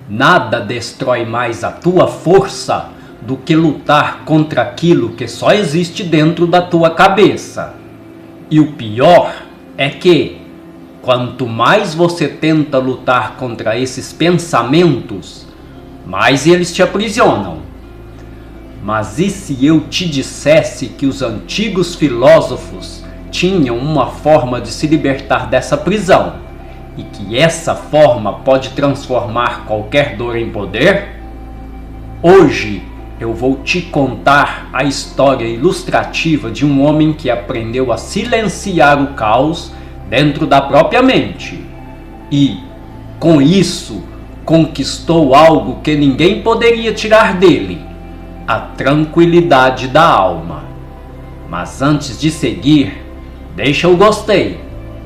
Nada destrói mais a tua força do que lutar contra aquilo que só existe dentro da tua cabeça. E o pior é que, quanto mais você tenta lutar contra esses pensamentos, mais eles te aprisionam. Mas e se eu te dissesse que os antigos filósofos tinham uma forma de se libertar dessa prisão, e que essa forma pode transformar qualquer dor em poder? Hoje eu vou te contar a história ilustrativa de um homem que aprendeu a silenciar o caos dentro da própria mente e, com isso, conquistou algo que ninguém poderia tirar dele: a tranquilidade da alma. Mas antes de seguir, deixa o gostei,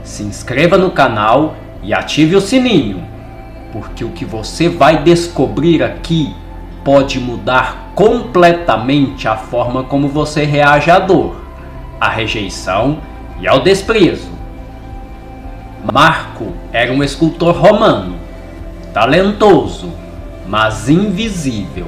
se inscreva no canal e ative o sininho, porque o que você vai descobrir aqui pode mudar completamente a forma como você reage à dor, à rejeição e ao desprezo. Marco era um escultor romano, talentoso, mas invisível.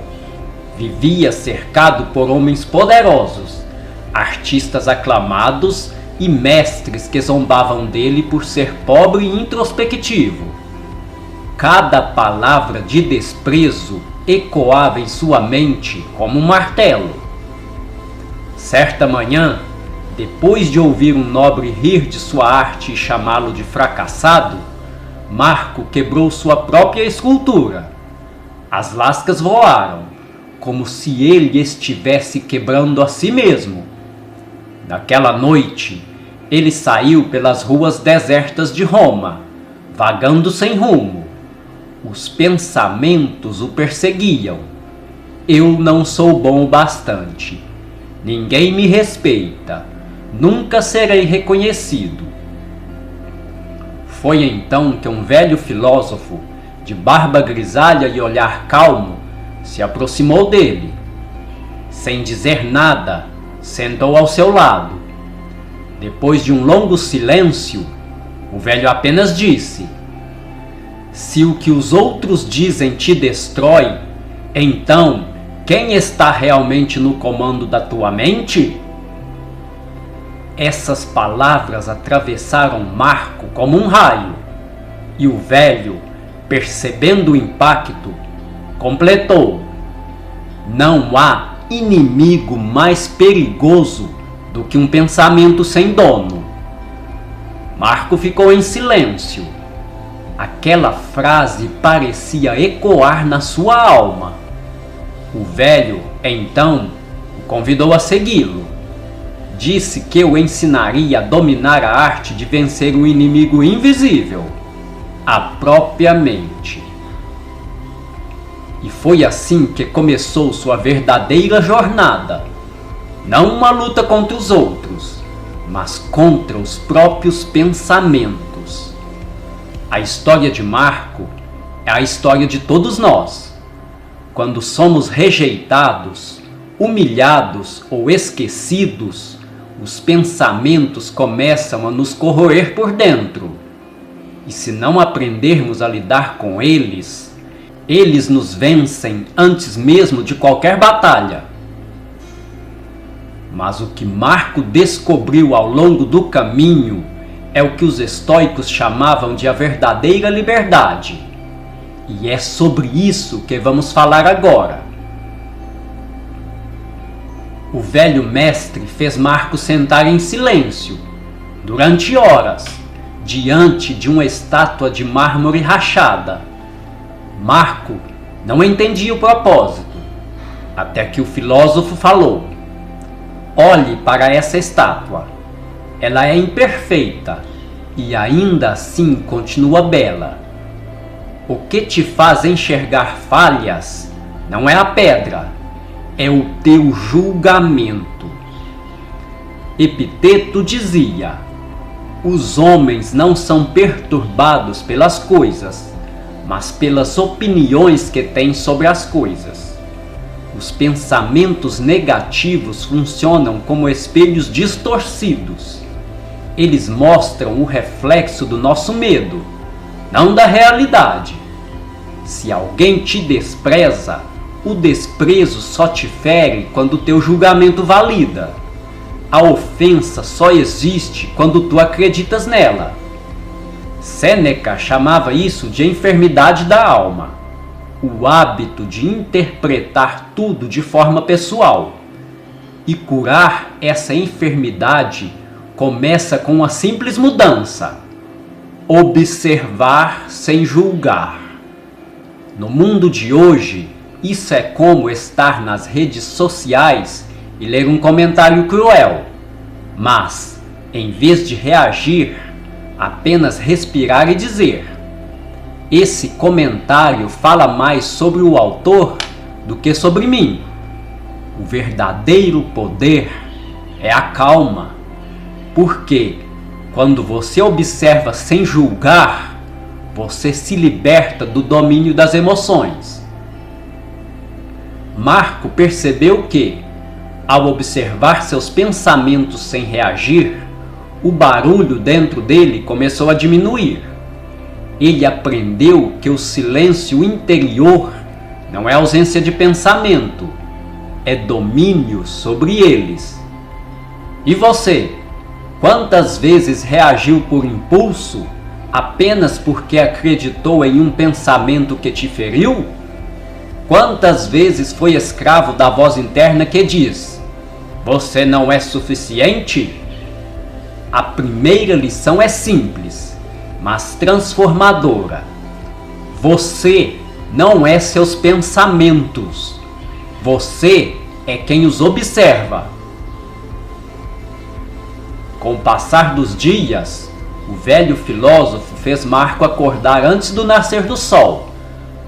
Vivia cercado por homens poderosos, artistas aclamados e mestres que zombavam dele por ser pobre e introspectivo. Cada palavra de desprezo ecoava em sua mente como um martelo. Certa manhã, depois de ouvir um nobre rir de sua arte e chamá-lo de fracassado, Marco quebrou sua própria escultura. As lascas voaram, como se ele estivesse quebrando a si mesmo. Naquela noite, ele saiu pelas ruas desertas de Roma, vagando sem rumo. Os pensamentos o perseguiam. Eu não sou bom o bastante. Ninguém me respeita. Nunca serei reconhecido. Foi então que um velho filósofo, de barba grisalha e olhar calmo, se aproximou dele. Sem dizer nada, sentou ao seu lado. Depois de um longo silêncio, o velho apenas disse: se o que os outros dizem te destrói, então quem está realmente no comando da tua mente? Essas palavras atravessaram Marco como um raio, e o velho, percebendo o impacto, completou: não há inimigo mais perigoso do que um pensamento sem dono. Marco ficou em silêncio. Aquela frase parecia ecoar na sua alma. O velho, então, o convidou a segui-lo. Disse que o ensinaria a dominar a arte de vencer um inimigo invisível, a própria mente. E foi assim que começou sua verdadeira jornada. Não uma luta contra os outros, mas contra os próprios pensamentos. A história de Marco é a história de todos nós. Quando somos rejeitados, humilhados ou esquecidos, os pensamentos começam a nos corroer por dentro. E se não aprendermos a lidar com eles, eles nos vencem antes mesmo de qualquer batalha. Mas o que Marco descobriu ao longo do caminho é o que os estoicos chamavam de a verdadeira liberdade. E é sobre isso que vamos falar agora. O velho mestre fez Marco sentar em silêncio, durante horas, diante de uma estátua de mármore rachada. Marco não entendia o propósito, até que o filósofo falou: olhe para essa estátua. Ela é imperfeita e ainda assim continua bela. O que te faz enxergar falhas não é a pedra, é o teu julgamento. Epiteto dizia: os homens não são perturbados pelas coisas, mas pelas opiniões que têm sobre as coisas. Os pensamentos negativos funcionam como espelhos distorcidos. Eles mostram o reflexo do nosso medo, não da realidade. Se alguém te despreza, o desprezo só te fere quando teu julgamento valida. A ofensa só existe quando tu acreditas nela. Sêneca chamava isso de enfermidade da alma, o hábito de interpretar tudo de forma pessoal. E curar essa enfermidade começa com uma simples mudança: observar sem julgar. No mundo de hoje, isso é como estar nas redes sociais e ler um comentário cruel. Mas, em vez de reagir, apenas respirar e dizer: esse comentário fala mais sobre o autor do que sobre mim. O verdadeiro poder é a calma, porque quando você observa sem julgar, você se liberta do domínio das emoções. Marco percebeu que, ao observar seus pensamentos sem reagir, o barulho dentro dele começou a diminuir. Ele aprendeu que o silêncio interior não é ausência de pensamento, é domínio sobre eles. E você, quantas vezes reagiu por impulso, apenas porque acreditou em um pensamento que te feriu? Quantas vezes foi escravo da voz interna que diz: você não é suficiente? A primeira lição é simples, mas transformadora. Você não é seus pensamentos. Você é quem os observa. Com o passar dos dias, o velho filósofo fez Marco acordar antes do nascer do sol,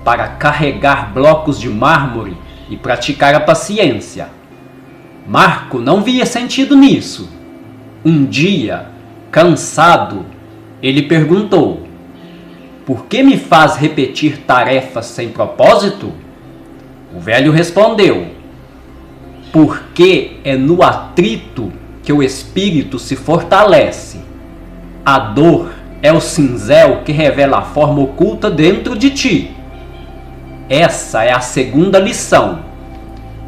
para carregar blocos de mármore e praticar a paciência. Marco não via sentido nisso. Um dia, cansado, ele perguntou: por que me faz repetir tarefas sem propósito? O velho respondeu: porque é no atrito que o espírito se fortalece. A dor é o cinzel que revela a forma oculta dentro de ti. Essa é a segunda lição.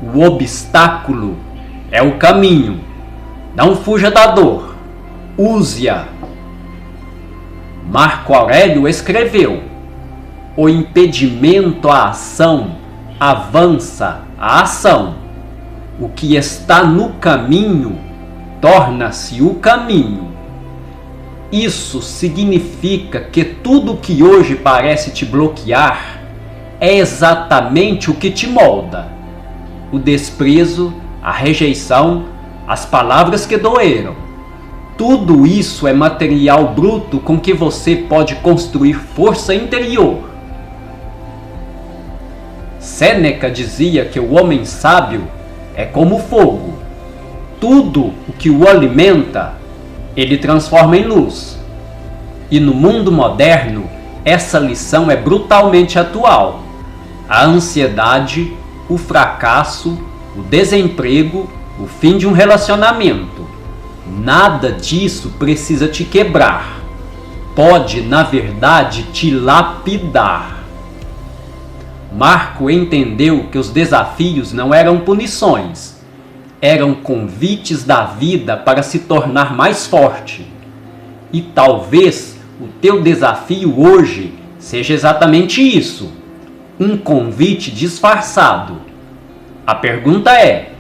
O obstáculo é o caminho. Não fuja da dor. Use-a. Marco Aurélio escreveu: o impedimento à ação avança a ação. O que está no caminho torna-se o caminho. Isso significa que tudo que hoje parece te bloquear é exatamente o que te molda. O desprezo, a rejeição, as palavras que doeram. Tudo isso é material bruto com que você pode construir força interior. Sêneca dizia que o homem sábio é como fogo. Tudo o que o alimenta, ele transforma em luz. E no mundo moderno, essa lição é brutalmente atual. A ansiedade, o fracasso, o desemprego, o fim de um relacionamento. Nada disso precisa te quebrar. Pode, na verdade, te lapidar. Marco entendeu que os desafios não eram punições, eram convites da vida para se tornar mais forte. E talvez o teu desafio hoje seja exatamente isso, um convite disfarçado. A pergunta é: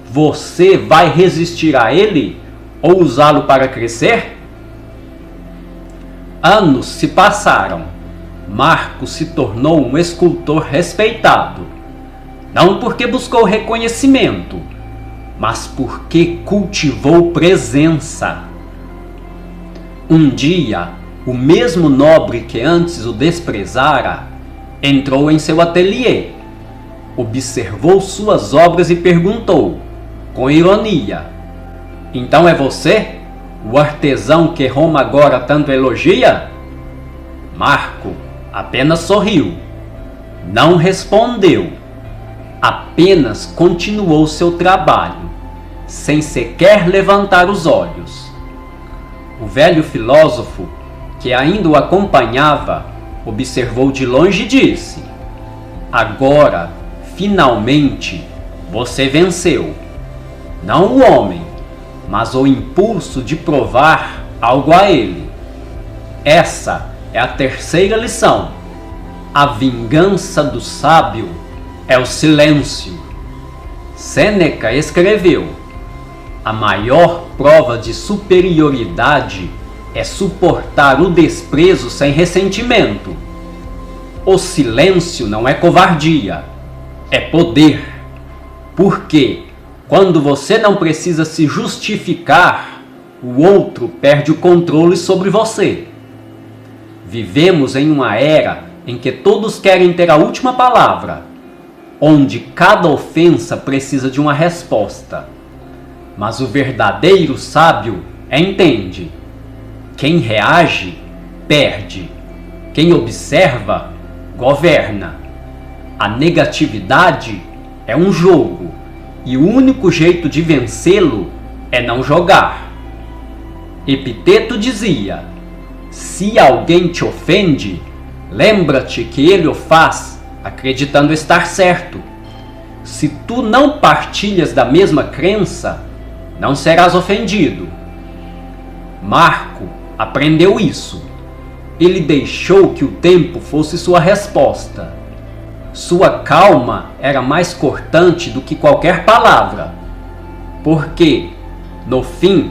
você vai resistir a ele ou usá-lo para crescer? Anos se passaram. Marco se tornou um escultor respeitado, não porque buscou reconhecimento, mas porque cultivou presença. Um dia, o mesmo nobre que antes o desprezara entrou em seu ateliê, observou suas obras e perguntou, com ironia: então é você, o artesão que Roma agora tanto elogia? Marco apenas sorriu, não respondeu, apenas continuou seu trabalho, sem sequer levantar os olhos. O velho filósofo, que ainda o acompanhava, observou de longe e disse: agora, finalmente, você venceu. Não o homem, mas o impulso de provar algo a ele. Essa é a terceira lição. A vingança do sábio é o silêncio. Sêneca escreveu: a maior prova de superioridade é suportar o desprezo sem ressentimento. O silêncio não é covardia, é poder. Porque, quando você não precisa se justificar, o outro perde o controle sobre você. Vivemos em uma era em que todos querem ter a última palavra, onde cada ofensa precisa de uma resposta. Mas o verdadeiro sábio entende: quem reage, perde. Quem observa, governa. A negatividade é um jogo, e o único jeito de vencê-lo é não jogar. Epiteto dizia: se alguém te ofende, lembra-te que ele o faz acreditando estar certo. Se tu não partilhas da mesma crença, não serás ofendido. Marco aprendeu isso. Ele deixou que o tempo fosse sua resposta. Sua calma era mais cortante do que qualquer palavra, porque, no fim,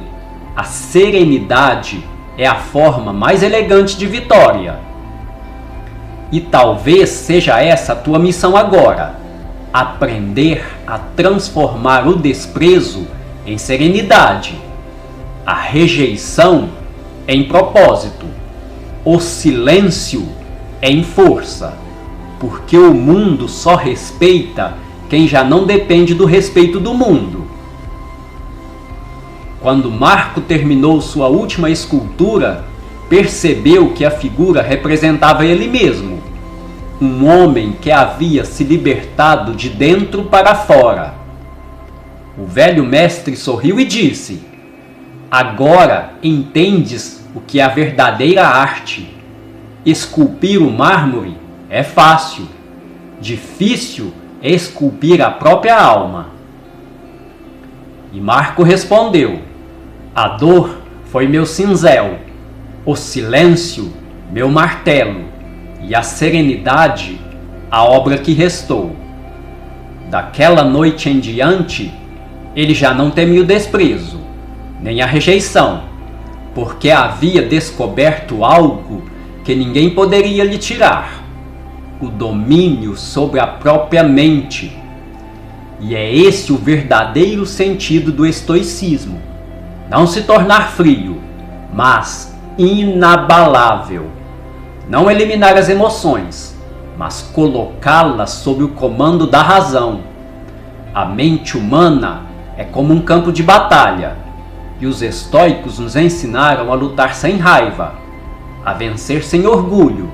a serenidade é a forma mais elegante de vitória. E talvez seja essa a tua missão agora: aprender a transformar o desprezo em serenidade, a rejeição em propósito, o silêncio em força, porque o mundo só respeita quem já não depende do respeito do mundo. Quando Marco terminou sua última escultura, percebeu que a figura representava ele mesmo, um homem que havia se libertado de dentro para fora. O velho mestre sorriu e disse: agora entendes o que é a verdadeira arte. Esculpir o mármore é fácil, difícil é esculpir a própria alma. E Marco respondeu: a dor foi meu cinzel, o silêncio meu martelo, e a serenidade a obra que restou. Daquela noite em diante, ele já não temia o desprezo, nem a rejeição, porque havia descoberto algo que ninguém poderia lhe tirar: o domínio sobre a própria mente. E é esse o verdadeiro sentido do estoicismo: não se tornar frio, mas inabalável. Não eliminar as emoções, mas colocá-las sob o comando da razão. A mente humana é como um campo de batalha, e os estoicos nos ensinaram a lutar sem raiva, a vencer sem orgulho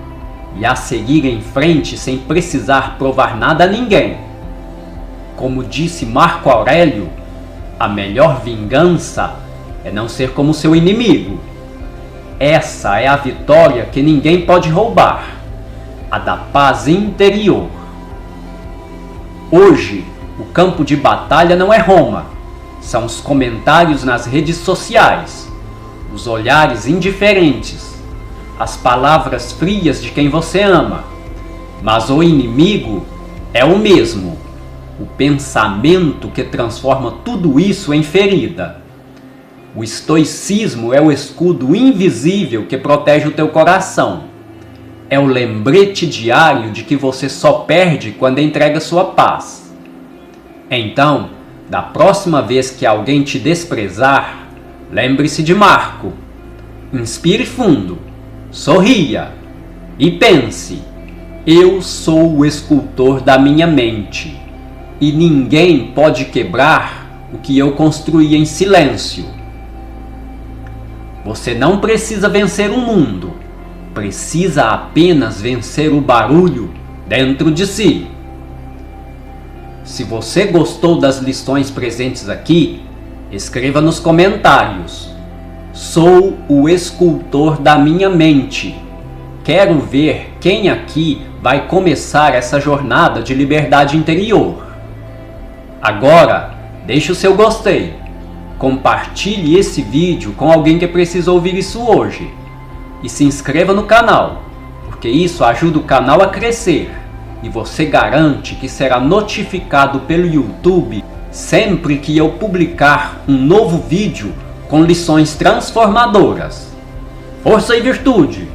e a seguir em frente sem precisar provar nada a ninguém. Como disse Marco Aurélio, a melhor vingança é não ser como seu inimigo. Essa é a vitória que ninguém pode roubar, a da paz interior. Hoje, o campo de batalha não é Roma, são os comentários nas redes sociais, os olhares indiferentes, as palavras frias de quem você ama. Mas o inimigo é o mesmo, o pensamento que transforma tudo isso em ferida. O estoicismo é o escudo invisível que protege o teu coração. É o lembrete diário de que você só perde quando entrega sua paz. Então, da próxima vez que alguém te desprezar, lembre-se de Marco. Inspire fundo, sorria e pense: eu sou o escultor da minha mente, e ninguém pode quebrar o que eu construí em silêncio. Você não precisa vencer o mundo, precisa apenas vencer o barulho dentro de si. Se você gostou das lições presentes aqui, escreva nos comentários: sou o escultor da minha mente. Quero ver quem aqui vai começar essa jornada de liberdade interior. Agora, deixe o seu gostei. Compartilhe esse vídeo com alguém que precisa ouvir isso hoje. E se inscreva no canal, porque isso ajuda o canal a crescer. E você garante que será notificado pelo YouTube sempre que eu publicar um novo vídeo com lições transformadoras. Força e virtude!